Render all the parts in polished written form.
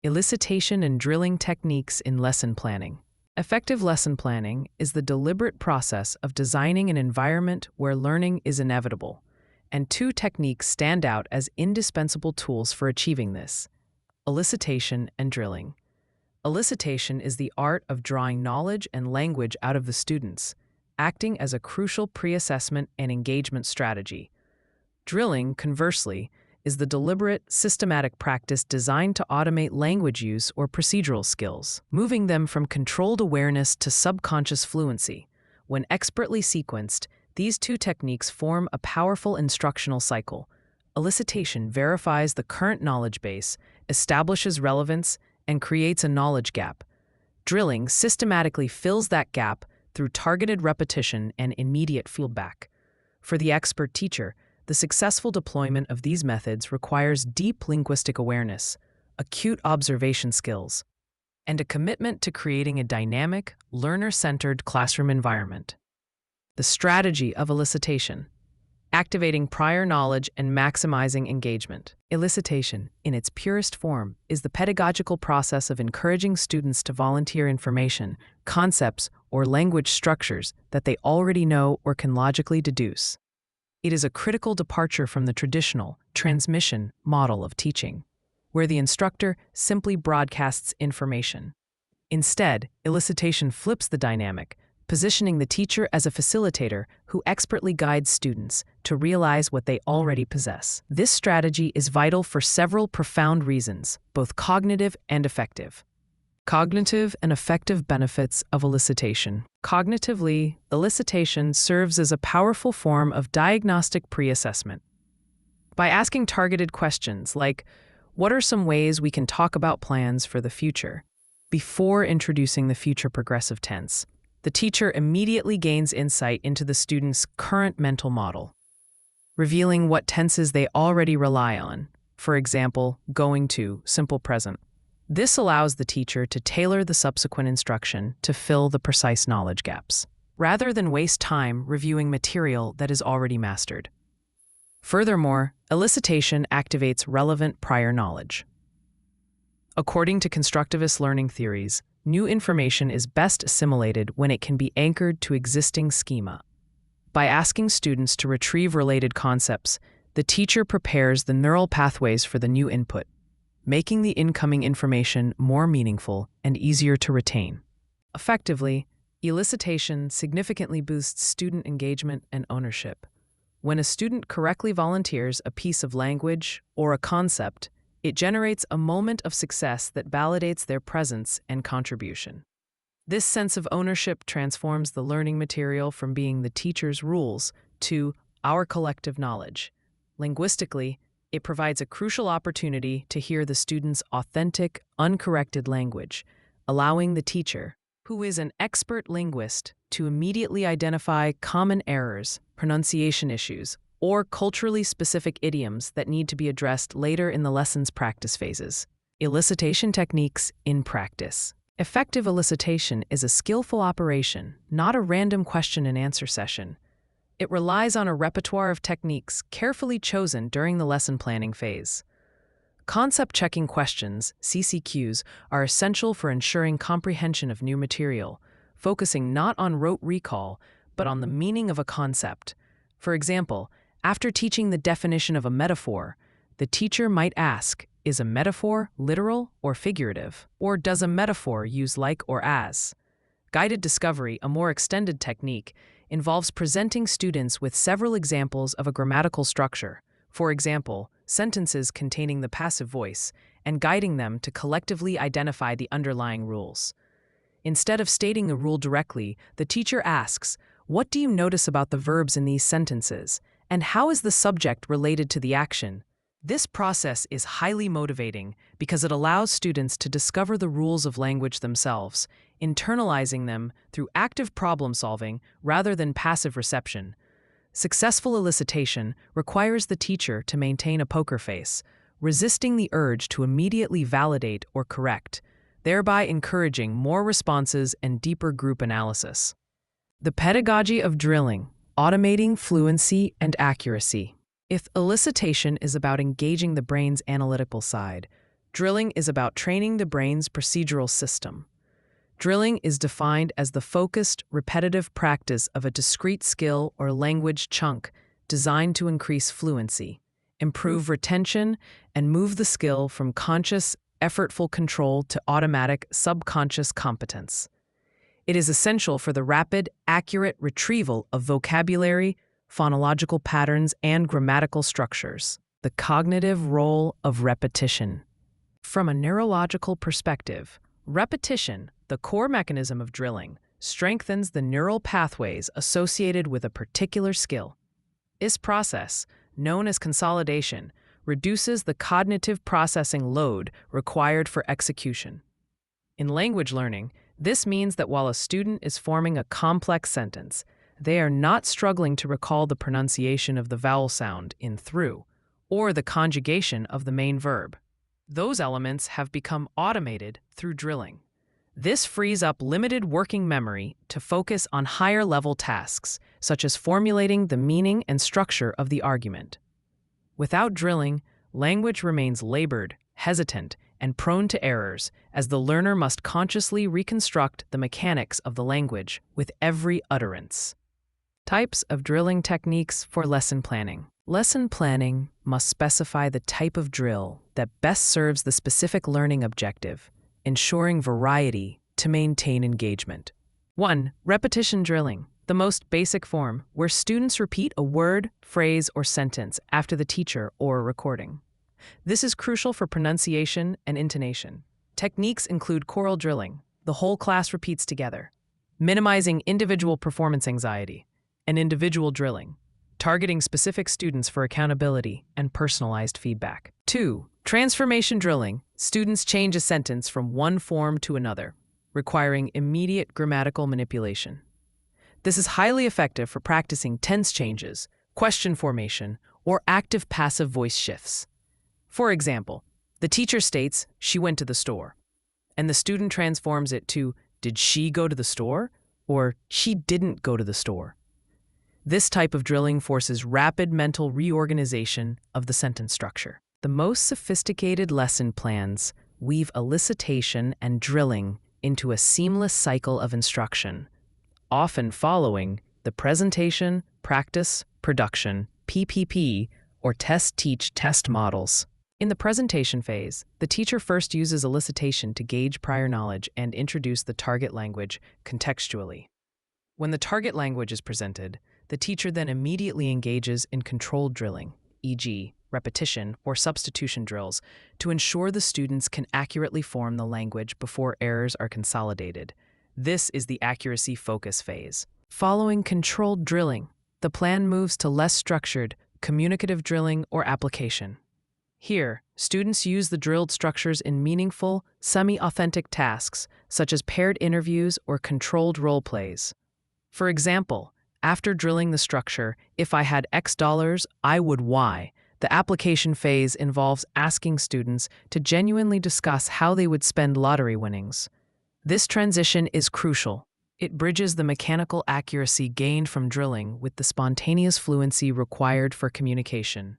Elicitation and drilling techniques in lesson planning. Effective lesson planning is the deliberate process of designing an environment where learning is inevitable, and two techniques stand out as indispensable tools for achieving this: elicitation and drilling. Elicitation is the art of drawing knowledge and language out of the students, acting as a crucial pre-assessment and engagement strategy. Drilling, conversely, is the deliberate, systematic practice designed to automate language use or procedural skills, moving them from controlled awareness to subconscious fluency. When expertly sequenced, these two techniques form a powerful instructional cycle. Elicitation verifies the current knowledge base, establishes relevance, and creates a knowledge gap. Drilling systematically fills that gap through targeted repetition and immediate feedback. For the expert teacher, the successful deployment of these methods requires deep linguistic awareness, acute observation skills, and a commitment to creating a dynamic, learner-centered classroom environment. The strategy of elicitation: activating prior knowledge and maximizing engagement. Elicitation, in its purest form, is the pedagogical process of encouraging students to volunteer information, concepts, or language structures that they already know or can logically deduce. It is a critical departure from the traditional transmission model of teaching, where the instructor simply broadcasts information. Instead, elicitation flips the dynamic, positioning the teacher as a facilitator who expertly guides students to realize what they already possess. This strategy is vital for several profound reasons, both cognitive and affective. Cognitive and affective benefits of elicitation. Cognitively, elicitation serves as a powerful form of diagnostic pre-assessment. By asking targeted questions like, "What are some ways we can talk about plans for the future?" before introducing the future progressive tense, the teacher immediately gains insight into the student's current mental model, revealing what tenses they already rely on, for example, going to, simple present. This allows the teacher to tailor the subsequent instruction to fill the precise knowledge gaps, rather than waste time reviewing material that is already mastered. Furthermore, elicitation activates relevant prior knowledge. According to constructivist learning theories, new information is best assimilated when it can be anchored to existing schema. By asking students to retrieve related concepts, the teacher prepares the neural pathways for the new input, making the incoming information more meaningful and easier to retain. Effectively, elicitation significantly boosts student engagement and ownership. When a student correctly volunteers a piece of language or a concept, it generates a moment of success that validates their presence and contribution. This sense of ownership transforms the learning material from being the teacher's rules to our collective knowledge. Linguistically, it provides a crucial opportunity to hear the student's authentic, uncorrected language, allowing the teacher, who is an expert linguist, to immediately identify common errors, pronunciation issues, or culturally specific idioms that need to be addressed later in the lesson's practice phases. Elicitation techniques in practice. Effective elicitation is a skillful operation, not a random question and answer session. It relies on a repertoire of techniques carefully chosen during the lesson planning phase. Concept-checking questions, CCQs, are essential for ensuring comprehension of new material, focusing not on rote recall, but on the meaning of a concept. For example, after teaching the definition of a metaphor, the teacher might ask, is a metaphor literal or figurative? Or does a metaphor use like or as? Guided discovery, a more extended technique, involves presenting students with several examples of a grammatical structure, for example, sentences containing the passive voice, and guiding them to collectively identify the underlying rules. Instead of stating the rule directly, the teacher asks, "What do you notice about the verbs in these sentences? And how is the subject related to the action?" This process is highly motivating because it allows students to discover the rules of language themselves, internalizing them through active problem-solving rather than passive reception. Successful elicitation requires the teacher to maintain a poker face, resisting the urge to immediately validate or correct, thereby encouraging more responses and deeper group analysis. The pedagogy of drilling, automating fluency and accuracy. If elicitation is about engaging the brain's analytical side, Drilling is about training the brain's procedural system. Drilling is defined as the focused, repetitive practice of a discrete skill or language chunk designed to increase fluency, improve retention, and move the skill from conscious, effortful control to automatic, subconscious competence. It is essential for the rapid, accurate retrieval of vocabulary, phonological patterns, and grammatical structures. The cognitive role of repetition. From a neurological perspective, repetition, the core mechanism of drilling, strengthens the neural pathways associated with a particular skill. This process, known as consolidation, reduces the cognitive processing load required for execution. In language learning, this means that while a student is forming a complex sentence, they are not struggling to recall the pronunciation of the vowel sound in through, or the conjugation of the main verb. Those elements have become automated through drilling. This frees up limited working memory to focus on higher-level tasks, such as formulating the meaning and structure of the argument. Without drilling, language remains labored, hesitant, and prone to errors, as the learner must consciously reconstruct the mechanics of the language with every utterance. Types of drilling techniques for lesson planning. Lesson planning must specify the type of drill that best serves the specific learning objective, ensuring variety to maintain engagement. 1. Repetition drilling, the most basic form, where students repeat a word, phrase, or sentence after the teacher or recording. This is crucial for pronunciation and intonation. Techniques include choral drilling, the whole class repeats together, minimizing individual performance anxiety, and individual drilling, targeting specific students for accountability and personalized feedback. 2. Transformation drilling. Students change a sentence from one form to another, requiring immediate grammatical manipulation. This is highly effective for practicing tense changes, question formation, or active-passive voice shifts. For example, the teacher states, "She went to the store," and the student transforms it to, "Did she go to the store?" or "She didn't go to the store." This type of drilling forces rapid mental reorganization of the sentence structure. The most sophisticated lesson plans weave elicitation and drilling into a seamless cycle of instruction, often following the presentation, practice, production, PPP, or test-teach-test models. In the presentation phase, the teacher first uses elicitation to gauge prior knowledge and introduce the target language contextually. When the target language is presented, the teacher then immediately engages in controlled drilling, e.g., repetition or substitution drills, to ensure the students can accurately form the language before errors are consolidated. This is the accuracy focus phase. Following controlled drilling, the plan moves to less structured, communicative drilling or application. Here, students use the drilled structures in meaningful, semi-authentic tasks, such as paired interviews or controlled role plays. For example, after drilling the structure, "If I had X dollars, I would Y," the application phase involves asking students to genuinely discuss how they would spend lottery winnings. This transition is crucial. It bridges the mechanical accuracy gained from drilling with the spontaneous fluency required for communication.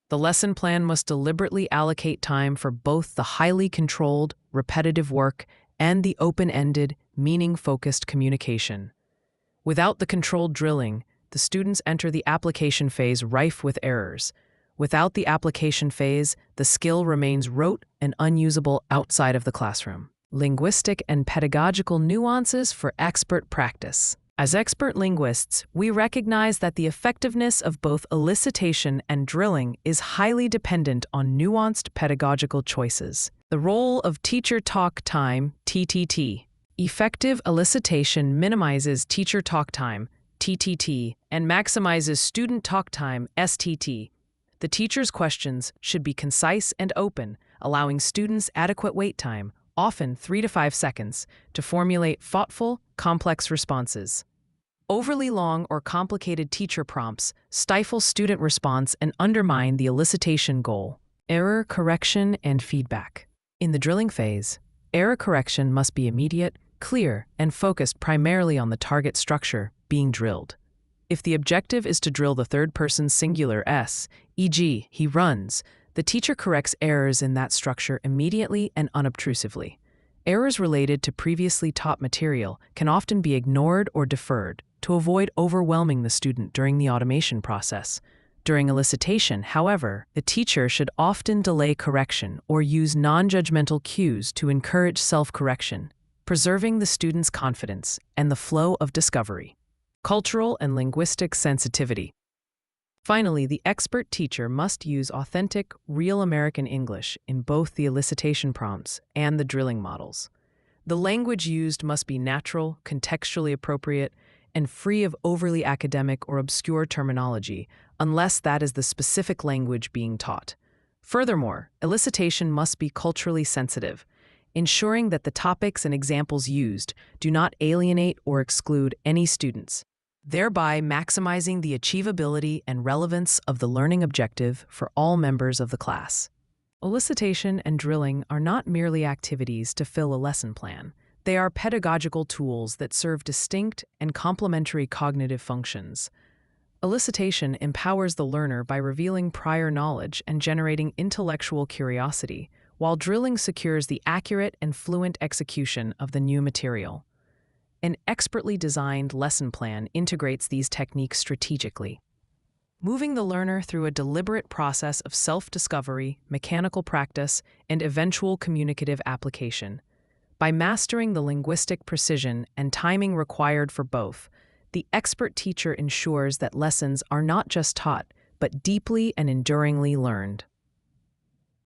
The lesson plan must deliberately allocate time for both the highly controlled, repetitive work and the open-ended, meaning-focused communication. Without the controlled drilling, the students enter the application phase rife with errors. Without the application phase, the skill remains rote and unusable outside of the classroom. Linguistic and pedagogical nuances for expert practice. As expert linguists, we recognize that the effectiveness of both elicitation and drilling is highly dependent on nuanced pedagogical choices. The role of teacher talk time, TTT. Effective elicitation minimizes teacher talk time, TTT, and maximizes student talk time, STT. The teacher's questions should be concise and open, allowing students adequate wait time, often 3 to 5 seconds, to formulate thoughtful, complex responses. Overly long or complicated teacher prompts stifle student response and undermine the elicitation goal. Error correction and feedback. In the drilling phase, error correction must be immediate, clear, and focused primarily on the target structure being drilled. If the objective is to drill the third person singular S, e.g., he runs, The teacher corrects errors in that structure immediately and unobtrusively. Errors related to previously taught material can often be ignored or deferred to avoid overwhelming the student during the automation process. During elicitation, however, the teacher should often delay correction or use non-judgmental cues to encourage self-correction, preserving the student's confidence and the flow of discovery. Cultural and linguistic sensitivity. Finally, the expert teacher must use authentic, real American English in both the elicitation prompts and the drilling models. The language used must be natural, contextually appropriate, and free of overly academic or obscure terminology, unless that is the specific language being taught. Furthermore, elicitation must be culturally sensitive, ensuring that the topics and examples used do not alienate or exclude any students, thereby maximizing the achievability and relevance of the learning objective for all members of the class. Elicitation and drilling are not merely activities to fill a lesson plan. They are pedagogical tools that serve distinct and complementary cognitive functions. Elicitation empowers the learner by revealing prior knowledge and generating intellectual curiosity, while drilling secures the accurate and fluent execution of the new material. An expertly designed lesson plan integrates these techniques strategically, moving the learner through a deliberate process of self-discovery, mechanical practice, and eventual communicative application. By mastering the linguistic precision and timing required for both, the expert teacher ensures that lessons are not just taught, but deeply and enduringly learned.